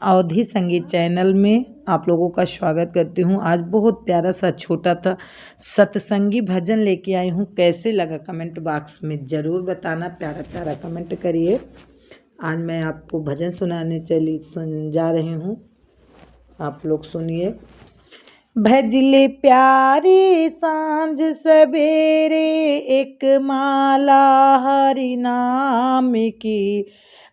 अवधि संगीत चैनल में आप लोगों का स्वागत करती हूँ। आज बहुत प्यारा सा छोटा सा सत्संगी भजन लेके आई हूँ। कैसे लगा कमेंट बॉक्स में ज़रूर बताना, प्यारा प्यारा कमेंट करिए। आज मैं आपको भजन सुन जा रही हूँ, आप लोग सुनिए। भजले प्यारी सांझ सवेरे एक माला हरि नाम की,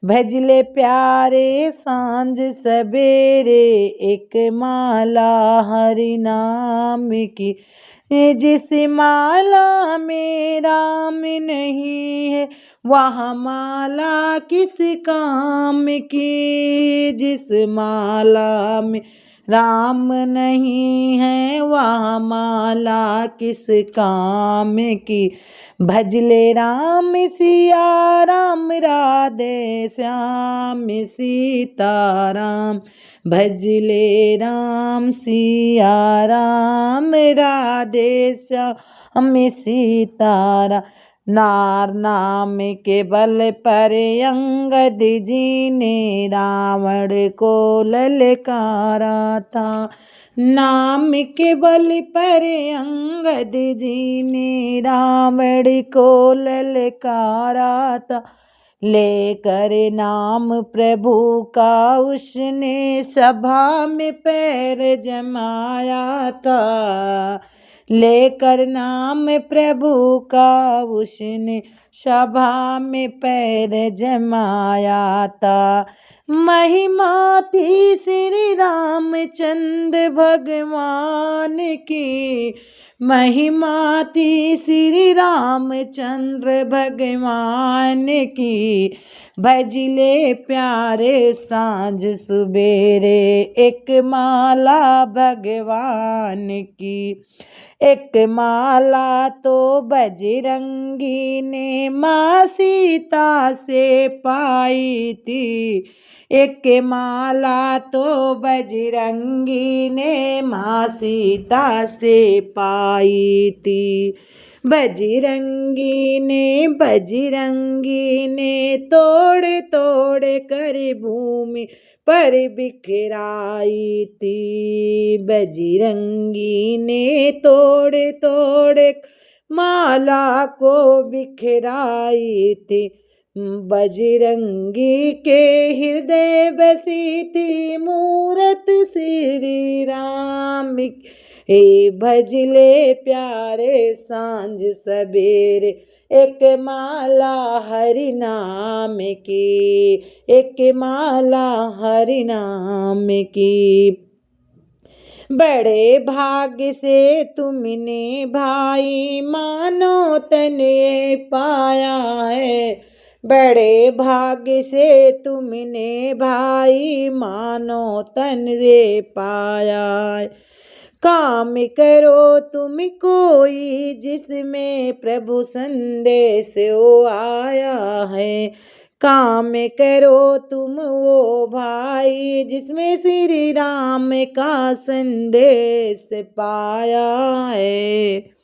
भजले प्यारे सांझ सवेरे एक माला हरि नाम की। जिस माला में राम नहीं है वह माला किस काम की, जिस माला में राम नहीं है वह माला किस काम की। भजले राम सिया राम राधे श्याम सीताराम, भजले राम सिया राम राधे श्याम सीताराम। नार नाम के बल पर अंगद जी ने रावण को ललकारा था, नाम के बल पर अंगद जी ने रावण को ललकारा था। लेकर नाम प्रभु का उसने सभा में पैर जमाया था, लेकर नाम प्रभु का उसने सभा में पैर जमाया था। महिमा थी श्री रामचंद्र भगवान की, महिमा थी श्री रामचंद्र भगवान की। भजले प्यारे सांझ सुबेरे एक माला भगवान की, एक माला तो बजरंगी ने माँ सीता से पाई थी, एक माला तो बजरंगी ने माँ सीता से पाई थी। बजरंगी ने तोड़ तोड़ कर भूमि पर बिखराई थी, बजरंगी ने तोड़ तोड़ माला को बिखराई थी। बजरंगी के हृदय बसी थी मूरत श्री राम की। हे भजले प्यारे सांझ सवेरे एक माला हरि नाम की, एक माला हरि नाम की। बड़े भाग्य से तुमने भाई मानो तने पाया है, बड़े भाग्य से तुमने भाई मानो तन रे पाया है। काम करो तुम कोई जिसमें प्रभु संदेश वो आया है, काम करो तुम वो भाई जिसमें श्री राम का संदेश पाया है।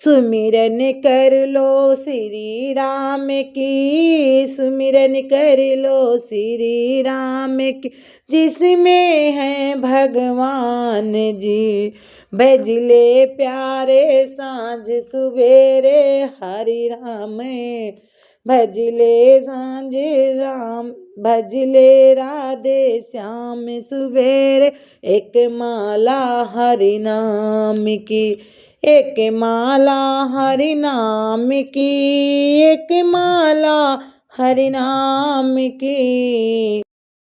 सुमिरन कर लो श्री राम की, सुमिरन कर लो श्री राम की, जिसमें है भगवान जी। भजले प्यारे सांझ सुबेरे हरि राम, भजले सांझ राम, भजले राधे श्याम सुबेरे एक माला हरि नाम की, एक माला हरि नाम की, एक माला हरि नाम की।